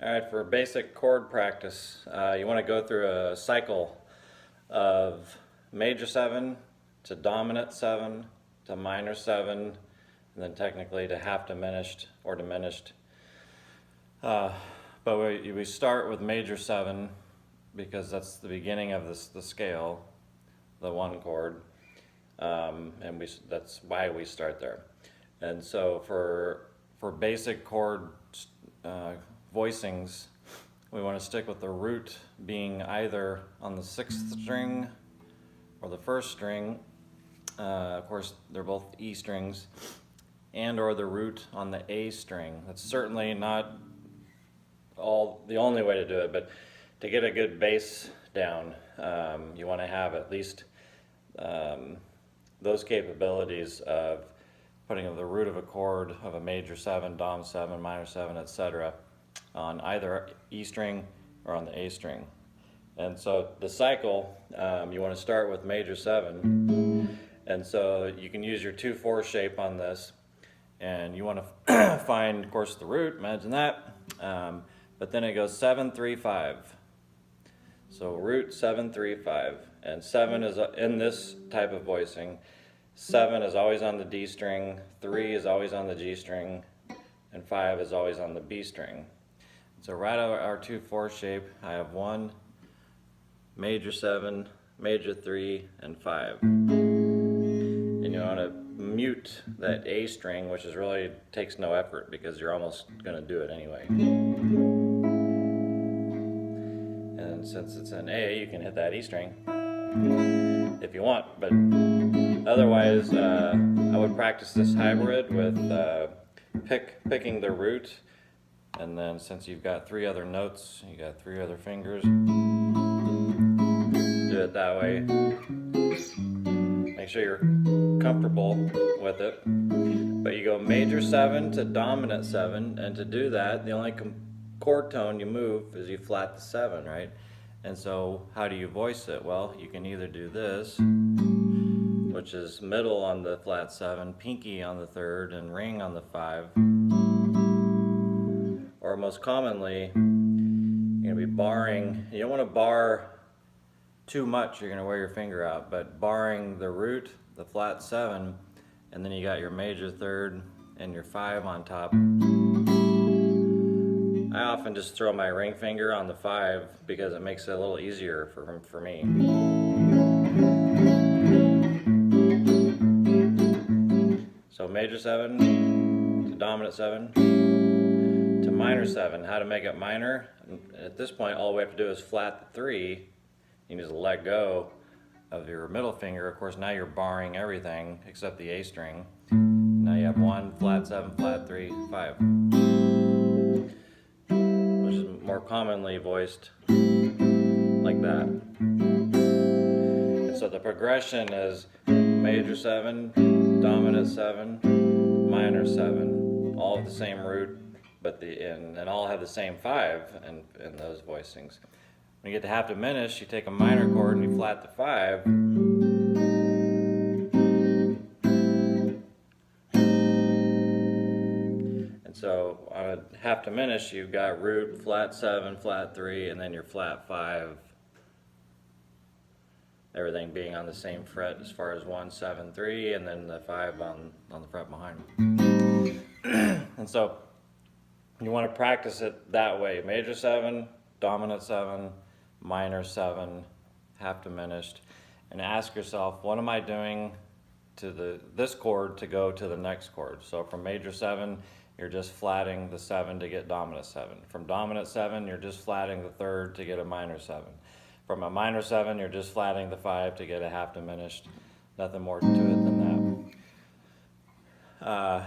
Alright, for basic chord practice, you want to go through a cycle of major 7 to dominant 7 to minor 7, and then technically to half diminished or diminished. But we start with major 7 because that's the beginning of the scale, the 1 chord, and that's why we start there. And so for basic chord voicings, we want to stick with the root being either on the 6th string or the 1st string. Of course, they're both E strings, and or the root on the A string. That's certainly not the only way to do it, but to get a good bass down, you want to have at least those capabilities of putting the root of a chord of a major 7, Dom 7, minor 7, etc. on either E string or on the A string. And so the cycle, you want to start with major 7, and so you can use your 2/4 shape on this, and you want to find, of course, the root, imagine that, but then it goes 7 3 5. So root 7 3 5, and 7 is in this type of voicing. 7 is always on the D string, 3 is always on the G string, and 5 is always on the B string. So right out of our 2/4 shape, I have 1, major 7, major 3, and 5. And you want to mute that A string, which is really takes no effort because you're almost going to do it anyway. And since it's an A, you can hit that E string if you want, but otherwise I would practice this hybrid with picking the root, and then since you've got 3 other notes, you got 3 other fingers, do it that way. Make sure you're comfortable with it, but you go major 7 to dominant 7, and to do that the only chord tone you move is you flat the 7, right? And so how do you voice it? Well, you can either do this, which is middle on the flat 7, pinky on the 3rd, and ring on the 5. Or most commonly, you're going to be barring. You don't want to bar too much, you're going to wear your finger out, but barring the root, the flat 7, and then you got your major 3rd and your 5 on top. I often just throw my ring finger on the 5 because it makes it a little easier for me. So major 7 to dominant 7 to minor 7. How to make it minor? At this point, all we have to do is flat the 3. You just let go of your middle finger. Of course, now you're barring everything except the A string. Now you have 1, flat 7, flat 3, 5. Which is more commonly voiced like that. And so the progression is major 7, dominant 7, minor 7, all of the same root, but and all have the same 5 in those voicings. When you get to half diminished, you take a minor chord and you flat the 5. And so on a half diminished, you've got root, flat 7, flat 3, and then your flat 5. Everything being on the same fret as far as 1, 7, 3, and then the 5 on the fret behind. And so you want to practice it that way. Major 7, dominant 7, minor 7, half diminished, and ask yourself, what am I doing to this chord to go to the next chord? So from major 7, you're just flatting the 7 to get dominant 7. From dominant 7, you're just flatting the 3rd to get a minor 7. From a minor 7, you're just flatting the 5 to get a half diminished. Nothing more to it than that.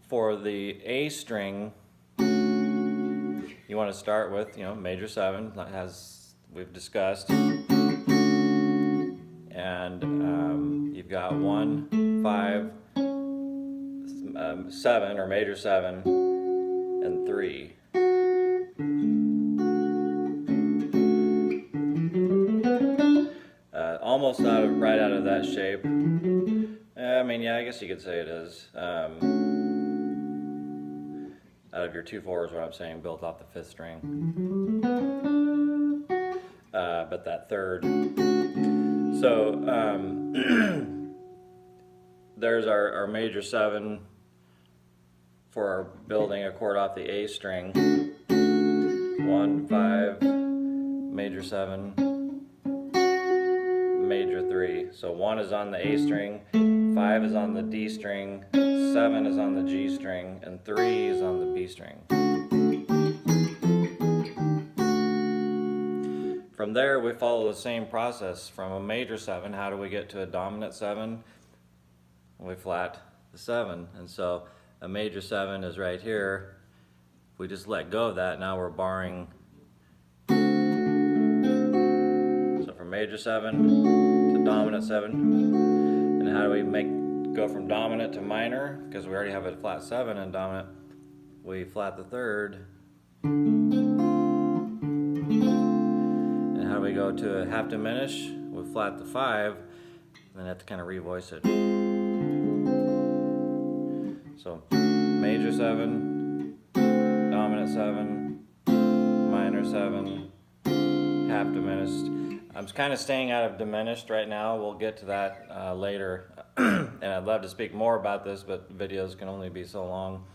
For the A string, you want to start with, major 7, as we've discussed, and you've got 1, 5, 7, or major 7, and 3. Almost right out of that shape. I mean, yeah, I guess you could say it is. Out out of your 2/4 is what I'm saying, built off the 5th string. But that 3rd. So there's our major 7 for our building a chord off the A string. 1, 5, major 7, major 3. So 1 is on the A string, 5 is on the D string, 7 is on the G string, and 3 is on the B string. From there, we follow the same process. From a major 7, how do we get to a dominant 7? We flat the 7. And so a major 7 is right here. If we just let go of that, now we're barring. So from major 7 to dominant 7. And how do we go from dominant to minor? Because we already have a flat 7 in dominant. We flat the 3rd. And how do we go to a half diminish? We flat the 5. Then have to kind of revoice it. So major 7, dominant 7, minor 7, half diminished. I'm kind of staying out of diminished right now. We'll get to that later. And I'd love to speak more about this, but videos can only be so long.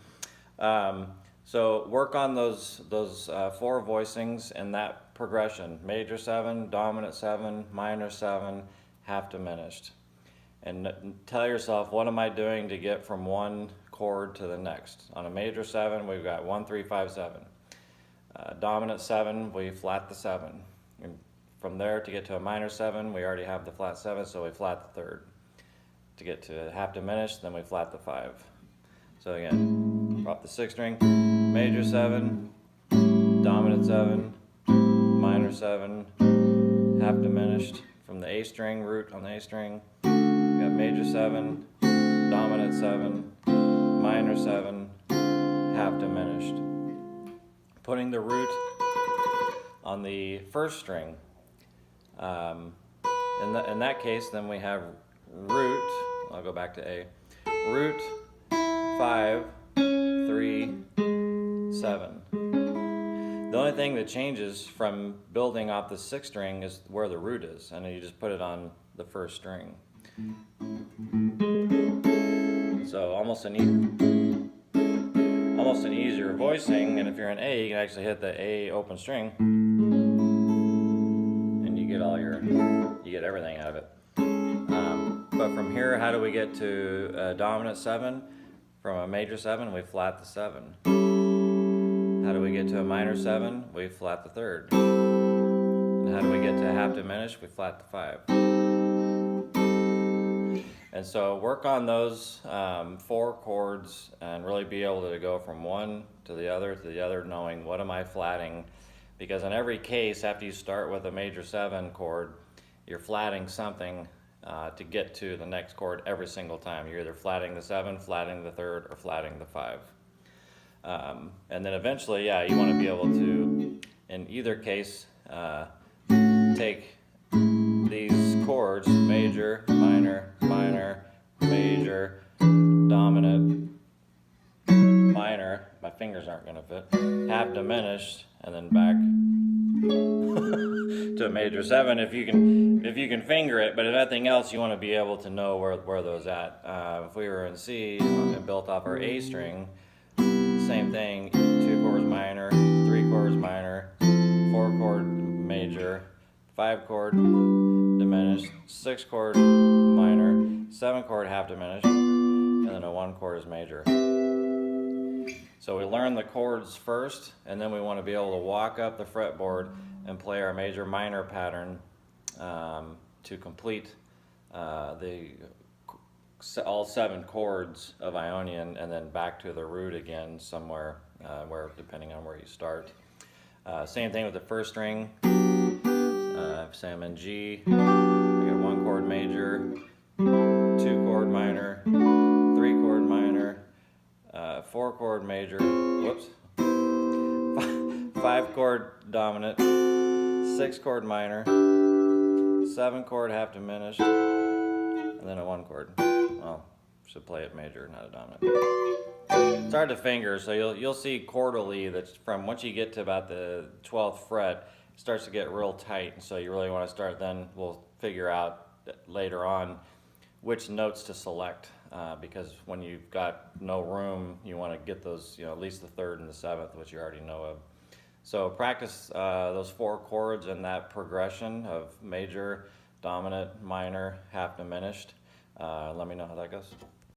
So work on those 4 voicings in that progression. Major 7, dominant 7, minor 7, half diminished. And tell yourself, what am I doing to get from one chord to the next? On a major 7, we've got 1, 3, 5, 7. Dominant 7, we flat the 7. And from there to get to a minor 7, we already have the flat 7, so we flat the 3rd. To get to half diminished, then we flat the 5. So again, drop the 6th string, major 7, dominant 7, minor 7, half diminished. From the A string, root on the A string, we got major 7, dominant 7, minor 7, half diminished. Putting the root on the 1st string. In that case, then we have root, I'll go back to A, root 5, 3, 7. The only thing that changes from building off the 6th string is where the root is, and then you just put it on the 1st string. So almost an easier voicing, and if you're in A, you can actually hit the A open string, and you get everything out of it. But from here, how do we get to a dominant 7? From a major 7, we flat the 7. How do we get to a minor 7? We flat the 3rd. And how do we get to half diminished? We flat the 5. And so work on those 4 chords and really be able to go from one to the other, knowing what am I flatting. Because in every case, after you start with a major 7 chord, you're flatting something to get to the next chord every single time. You're either flatting the 7, flatting the 3rd, or flatting the 5. And then eventually, yeah, you want to be able to, in either case, take these chords, major, minor, minor, major, dominant, minor, my fingers aren't going to fit, half diminished, and then back to a major 7 if you can finger it, but if nothing else, you want to be able to know where those at. If we were in C and built off our A string, same thing, 2 chords minor, 3 chords minor, 4 chord major, 5 chord diminished, 6 chord minor, 7 chord half diminished, and then a 1 chord is major. So we learn the chords first, and then we want to be able to walk up the fretboard and play our major minor pattern to complete all 7 chords of Ionian, and then back to the root again somewhere, depending on where you start. Same thing with the 1st string. Say I'm in G, I got 1 chord major, 2 chord minor, 3 chord minor, 4 chord major, whoops, 5 chord dominant, 6 chord minor, 7 chord half diminished, and then a 1 chord. Well, should play it major, not a dominant. It's hard to finger, so you'll see chordally that from once you get to about the 12th fret, it starts to get real tight, and so you really want to start. Then we'll figure out later on which notes to select, because when you've got no room, you want to get those, at least the third and the seventh, which you already know of. So practice those four chords and that progression of major, dominant, minor, half diminished. Let me know how that goes.